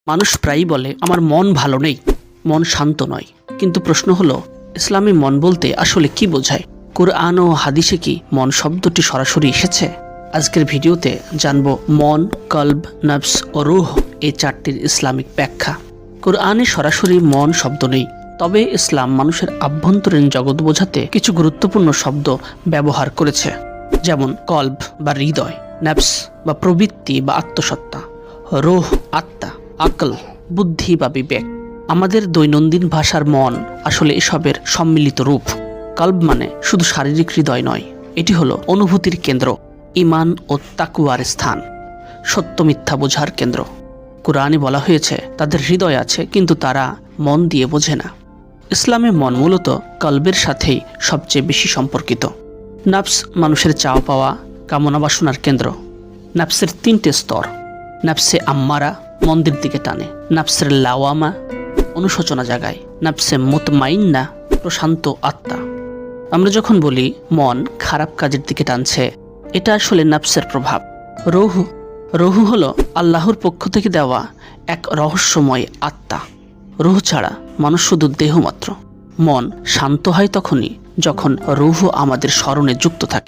মানুষ প্রায়ই বলে আমার মন ভালো নেই, মন শান্ত নয়। কিন্তু প্রশ্ন হলো, ইসলামে মন বলতে আসলে কি বোঝায়? কুরআন ও হাদিসে কি মন শব্দটি সরাসরি এসেছে? আজকের ভিডিওতে জানবো মন, কলব, নফস ও রূহ এই চারটির ইসলামিক ব্যাখ্যা। কুরআনে সরাসরি মন শব্দ নেই, তবে ইসলাম মানুষের আভ্যন্তরীণ জগৎ বোঝাতে কিছু গুরুত্বপূর্ণ শব্দ ব্যবহার করেছে, যেমন কলব বা হৃদয়, নফস বা প্রবৃত্তি বা আত্মসত্তা, রূহ আত্মা, আকল বুদ্ধি বা বিবেক। আমাদের দৈনন্দিন ভাষার মন আসলে এসবের সম্মিলিত রূপ। কলব মানে শুধু শারীরিক হৃদয় নয়, এটি হলো অনুভূতির কেন্দ্র, ঈমান ও তাকওয়ার স্থান, সত্য মিথ্যা বোঝার কেন্দ্র। কুরআনে বলা হয়েছে তাদের হৃদয় আছে কিন্তু তারা মন দিয়ে বোঝে না। ইসলামে মন মূলত কলবের সাথেই সবচেয়ে বেশি সম্পর্কিত। নফস মানুষের চাওয়া পাওয়া, কামনা বাসনার কেন্দ্র। নফসের তিনটে স্তর: নফসে আম্মারা মন্দির দিকে টানে, নফসের লাওয়ামা অনুশোচনা জাগায়, নফসে মুতমাইন্না প্রশান্ত আত্মা। আমরা যখন বলি মন খারাপ কাজের দিকে টানছে, এটা আসলে নফসের প্রভাব। রূহ হলো আল্লাহর পক্ষ থেকে দেওয়া এক রহস্যময় আত্মা। রূহ ছাড়া মানুষ শুধু দেহ মাত্র। মন শান্ত হয় তখনই যখন রূহ আমাদের স্মরণে যুক্ত থাকে।